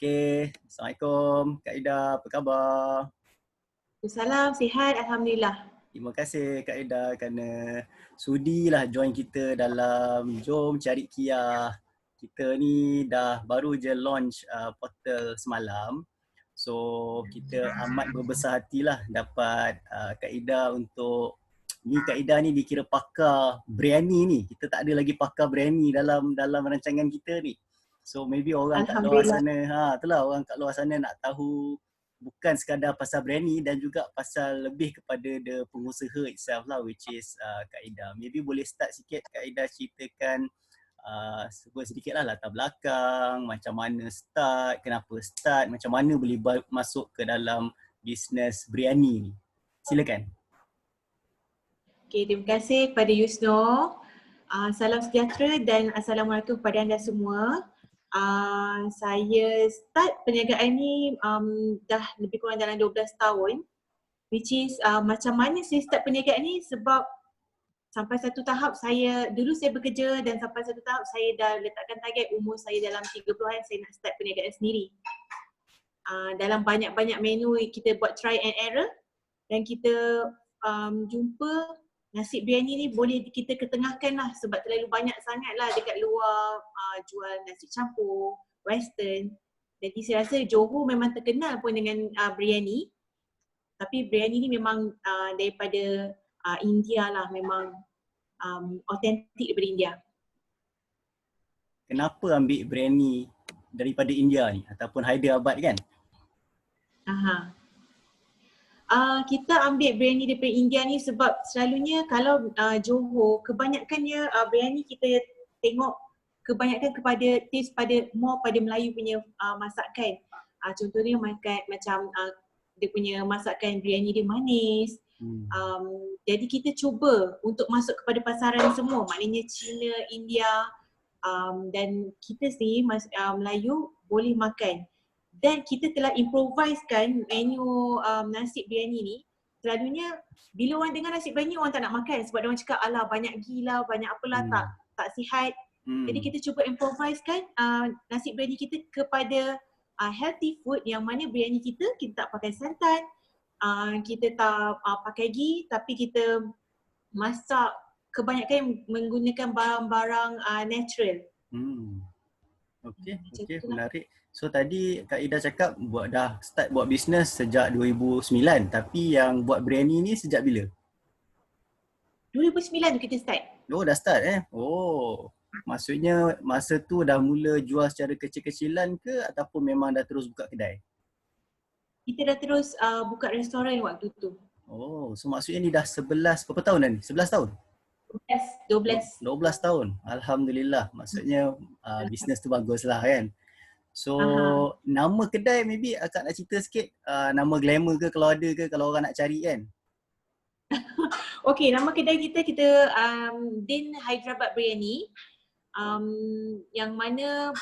Okey, Assalamualaikum Kak Ida, apa khabar? Salam, sihat, Alhamdulillah. Terima kasih Kak Ida kerana sudilah join kita dalam Jom Cari Kia. Kita ni dah baru je launch portal semalam. So kita amat berbesar hatilah dapat Kak Ida untuk Kak Ida ni dikira pakar biryani ni. Kita tak ada lagi pakar biryani dalam rancangan kita ni. So maybe orang kat luar Alhamdulillah. sana, itulah orang kat luar sana nak tahu bukan sekadar pasal biryani dan juga pasal lebih kepada the pengusaha itself lah, which is Kak Ida. Maybe boleh start sikit Kak Ida ceritakan sedikit lah latar belakang, macam mana start, kenapa start, macam mana boleh masuk ke dalam bisnes biryani ni. Silakan. Okay, terima kasih kepada Yusno. Salam sejahtera dan Assalamualaikum kepada anda semua. Saya start perniagaan ni dah lebih kurang dalam 12 tahun. Which is macam mana saya start perniagaan ni sebab sampai satu tahap dulu saya bekerja dan sampai satu tahap saya dah letakkan target umur saya dalam 30-an saya nak start perniagaan sendiri. Dalam banyak-banyak menu kita buat try and error dan kita jumpa nasi biryani ni boleh kita ketengahkan lah sebab terlalu banyak sangat lah dekat luar jual nasi campur, western. Jadi saya rasa Johor memang terkenal pun dengan biryani. Tapi biryani ni memang daripada India lah, memang autentik daripada India. Kenapa ambil biryani daripada India ni ataupun Hyderabad kan? Kita ambil biryani daripada India ni sebab selalunya kalau Johor, kebanyakannya biryani kita tengok kebanyakan kepada taste more pada Melayu punya masakan. Contohnya macam dia punya masakan biryani dia manis. Jadi kita cuba untuk masuk kepada pasaran semua, maknanya Cina, India dan kita sendiri Melayu boleh makan. Dan kita telah improvisekan menu nasi biryani ni. Selalunya bila orang dengar nasi biryani orang tak nak makan sebab orang cakap alah banyak gila, banyak apalah tak sihat. Jadi kita cuba improvisekan nasi biryani kita kepada healthy food yang mana biryani kita tak pakai santan, kita tak pakai ghee tapi kita masak kebanyakan menggunakan barang-barang natural. Okey, menarik. So tadi Kak Ida cakap start buat bisnes sejak 2009 tapi yang buat biryani ni sejak bila? 2009 tu kita start. Oh dah start Oh. Maksudnya masa tu dah mula jual secara kecil-kecilan ke ataupun memang dah terus buka kedai? Kita dah terus buka restoran waktu tu. Oh, so maksudnya ni dah berapa tahun dah ni? 11 tahun? 12 tahun. Alhamdulillah. Maksudnya bisnes tu bagus lah kan. So nama kedai maybe akak nak cerita sikit nama glamour ke kalau ada ke kalau orang nak cari kan? Okay, nama kedai kita Din Hyderabad Biryani. Yang mana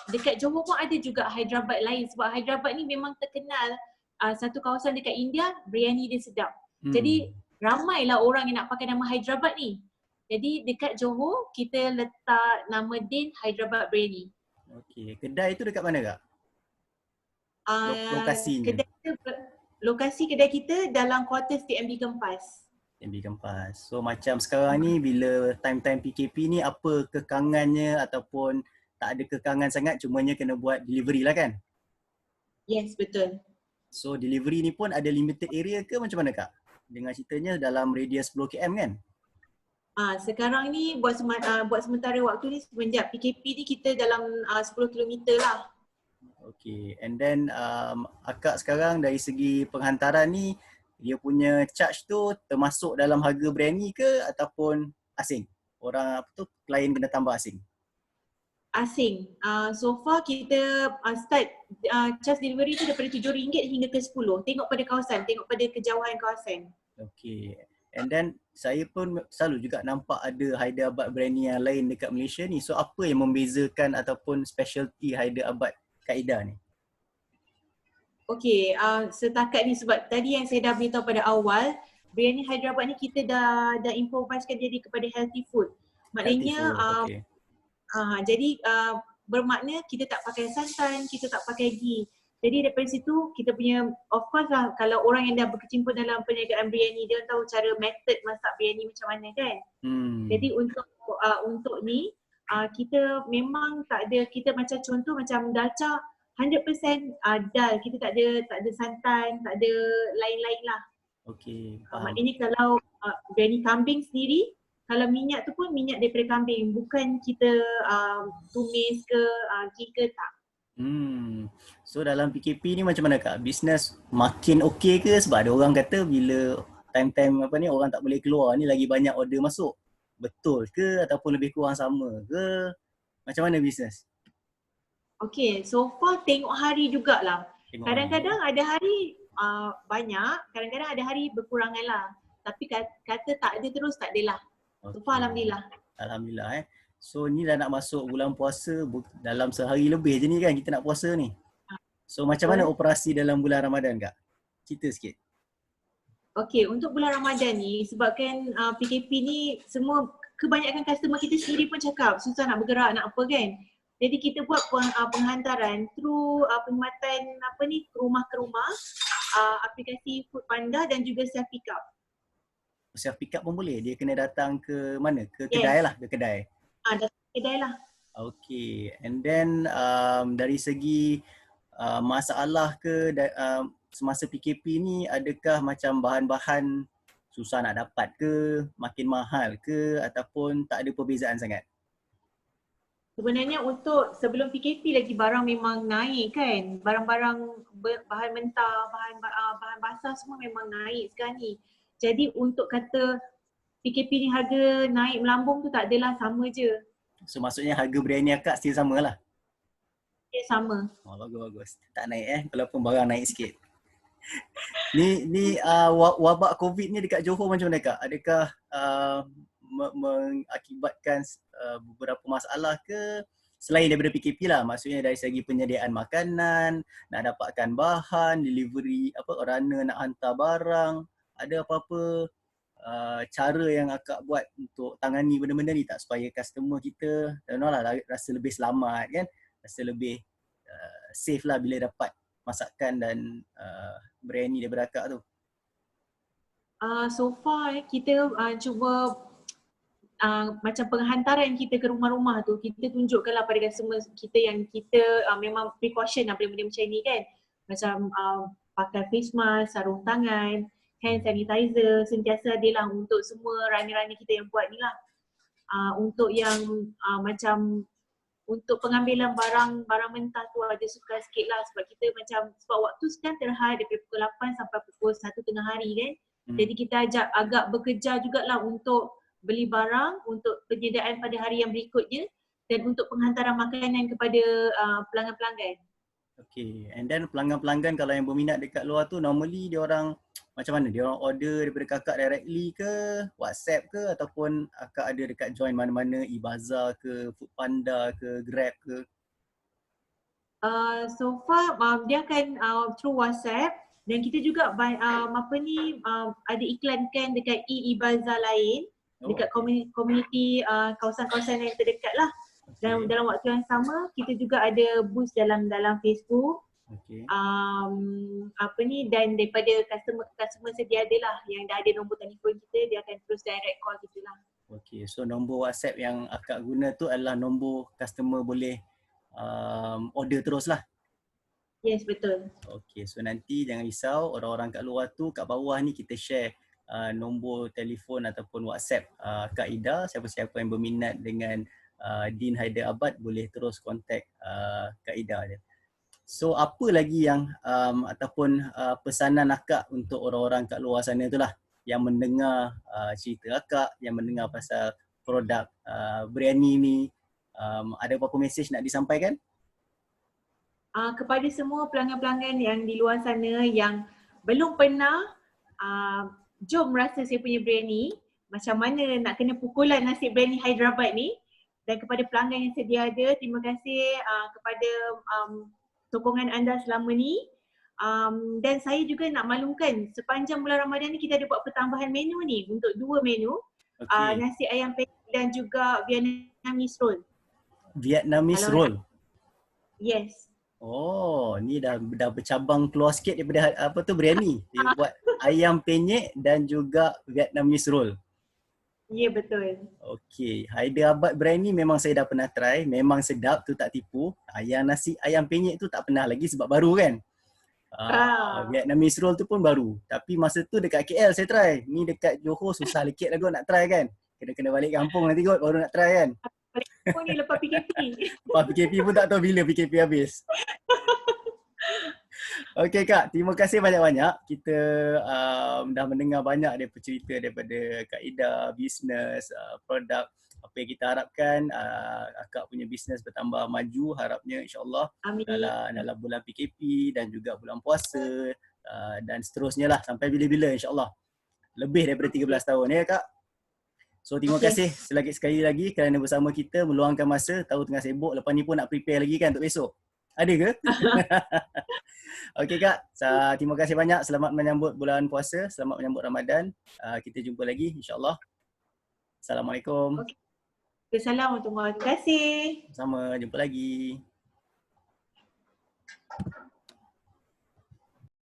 dekat Johor pun ada juga Hyderabad lain sebab Hyderabad ni memang terkenal satu kawasan dekat India, biryani dia sedap. Jadi ramailah orang yang nak pakai nama Hyderabad ni. Jadi dekat Johor kita letak nama Din Hyderabad Biryani. Okey, kedai tu dekat mana Kak? Lokasinya? Lokasi kedai kita dalam kuartus TMB Kempas. TMB Kempas. So macam sekarang ni bila time-time PKP ni apa kekangannya ataupun tak ada kekangan sangat cumanya kena buat delivery lah kan? Yes, betul. So delivery ni pun ada limited area ke macam mana Kak? Dengar ceritanya dalam radius 10 km kan? Sekarang ni buat sementara waktu ni semenjak PKP ni kita dalam 10 km lah. Okay, and then akak sekarang dari segi penghantaran ni dia punya charge tu termasuk dalam harga biryani ke ataupun asing? Orang klien kena tambah asing? Asing. So far kita start charge delivery tu daripada RM7 hingga ke RM10. Tengok pada kawasan, tengok pada kejauhan kawasan. Okay. And then saya pun selalu juga nampak ada Hyderabad biryani yang lain dekat Malaysia ni. So apa yang membezakan ataupun specialty Hyderabad Kak Ida ni? Okay, setakat ni sebab tadi yang saya dah beritahu pada awal, biryani Hyderabad ni kita dah improvisekan jadi kepada healthy food. Maknanya jadi bermakna kita tak pakai santan, kita tak pakai ghee. Jadi daripada situ kita punya, of course lah kalau orang yang dah berkecimpung dalam perniagaan biryani dia tahu cara method masak biryani macam mana kan. Jadi untuk ni kita memang tak ada, kita macam contoh macam dalca 100% dal, kita tak ada santan, tak ada lain-lain lah. Okey, faham. Maknanya kalau biryani kambing sendiri, kalau minyak tu pun minyak daripada kambing, bukan kita tumis ke ghee ke, tak. So dalam PKP ni macam mana Kak? Bisnes makin okey ke? Sebab ada orang kata bila time-time apa ni orang tak boleh keluar ni lagi banyak order masuk. Betul ke ataupun lebih kurang sama ke? Macam mana bisnes? Okay, so far tengok hari jugalah. Kadang-kadang ada hari banyak, kadang-kadang ada hari berkurangan lah. Tapi kata tak ada terus, tak adalah. So far Alhamdulillah. Alhamdulillah. So ni dah nak masuk bulan puasa, dalam sehari lebih je ni kan kita nak puasa ni. So macam mana operasi dalam bulan Ramadan Kak? Cerita sikit. Okay, untuk bulan Ramadan ni sebabkan PKP ni semua kebanyakan customer kita sendiri pun cakap susah nak bergerak, nak apa kan. Jadi kita buat penghantaran through perkhidmatan ke rumah aplikasi Foodpanda dan juga self pick up. Self pick up pun boleh? Dia kena datang ke mana? Ke kedai lah, ke kedai? Datang ke kedai lah. Okay, and then dari segi masalah ke semasa PKP ni adakah macam bahan-bahan susah nak dapat ke, makin mahal ke ataupun tak ada perbezaan sangat? Sebenarnya untuk sebelum PKP lagi barang memang naik kan. Barang-barang bahan mentah, bahan basah semua memang naik sekarang ni. Jadi untuk kata PKP ni harga naik melambung tu tak adalah, sama je. So maksudnya harga biryani akak still sama lah? Ya, sama. Oh, bagus-bagus. Tak naik walaupun barang naik sikit. Ni wabak COVID ni dekat Johor macam mana Kak? Adakah mengakibatkan beberapa masalah ke selain daripada PKP lah, maksudnya dari segi penyediaan makanan, nak dapatkan bahan, delivery, runner nak hantar barang, ada apa-apa cara yang akak buat untuk tangani benda-benda ni tak supaya customer kita rasa lebih selamat kan, rasa lebih safe lah bila dapat masakan dan biryani daripada akak tu? So far kita cuba macam penghantaran kita ke rumah-rumah tu, kita tunjukkanlah pada customer kita yang kita memang precaution lah benda-benda macam ni kan. Macam pakai face mask, sarung tangan, hand sanitizer, sentiasa adalah untuk semua runner-runner kita yang buat ni lah. Untuk yang macam untuk pengambilan barang mentah tu ada sukar sikit lah sebab kita macam, sebab waktu sekarang terhad daripada pukul 8 sampai pukul 1 tengah hari kan. Jadi kita agak bekerja jugalah untuk beli barang, untuk penyediaan pada hari yang berikutnya dan untuk penghantaran makanan kepada pelanggan-pelanggan. Okay, and then pelanggan-pelanggan kalau yang berminat dekat luar tu normally dia orang macam mana? Dia orang order daripada kakak directly ke, WhatsApp ke ataupun akak ada dekat join mana-mana e-bazaar ke, Foodpanda ke, Grab ke? So far dia akan through WhatsApp dan kita juga ada iklankan dekat e-bazaar lain dekat komuniti kawasan-kawasan yang terdekat lah. Dan dalam waktu yang sama kita juga ada boost dalam Facebook. Dan daripada customer sedia ada lah yang dah ada nombor telefon kita, dia akan terus direct call kita lah. Okay, so nombor WhatsApp yang akak guna tu adalah nombor customer boleh order terus lah? Yes, betul. Okay, so nanti jangan risau, orang-orang kat luar tu, kat bawah ni kita share nombor telefon ataupun WhatsApp Kak Ida. Siapa-siapa yang berminat dengan Din Hyderabad boleh terus kontak Kak Ida dia. So apa lagi yang ataupun pesanan akak untuk orang-orang kat luar sana tu lah yang mendengar cerita akak, yang mendengar pasal produk biryani ni, ada apa-apa mesej nak disampaikan? Kepada semua pelanggan-pelanggan yang di luar sana yang belum pernah jom rasa saya punya biryani, macam mana nak kena pukulan nasi biryani Hyderabad ni, dan kepada pelanggan yang sedia ada, terima kasih kepada sokongan anda selama ni. Dan saya juga nak maklumkan sepanjang bulan Ramadan ni kita ada buat pertambahan menu ni untuk 2 menu. Nasi ayam penyet dan juga Vietnamese roll. Vietnamese roll? Yes. Oh, ni dah bercabang keluar sikit daripada apa tu biryani. Dia buat ayam penyet dan juga Vietnamese roll. Ya, betul. Okey, Hyderabad biryani memang saya dah pernah try, memang sedap tu tak tipu. Yang nasi ayam penyet tu tak pernah lagi sebab baru kan. Ah, Vietnamese roll tu pun baru. Tapi masa tu dekat KL saya try. Ni dekat Johor susah sikit lah kot nak try kan. Kena balik kampung nanti kot baru nak try kan. balik kampung ni lepas PKP. Lepas PKP pun tak tahu bila PKP habis. Okey Kak, terima kasih banyak-banyak. Kita dah mendengar banyak daripada cerita daripada Kak Ida, bisnes, produk. Apa yang kita harapkan Kak punya bisnes bertambah maju harapnya insyaAllah Amin. dalam bulan PKP dan juga bulan puasa dan seterusnya lah sampai bila-bila insyaAllah. Lebih daripada 13 tahun ya Kak. So terima kasih sekali lagi kerana bersama kita meluangkan masa, tahu tengah sibuk, lepas ni pun nak prepare lagi kan untuk besok. Ada ke? Okey Kak, terima kasih banyak. Selamat menyambut bulan puasa, selamat menyambut Ramadan. Kita jumpa lagi insyaAllah. Assalamualaikum. Okay. Assalamualaikum. Terima kasih. Sama, jumpa lagi.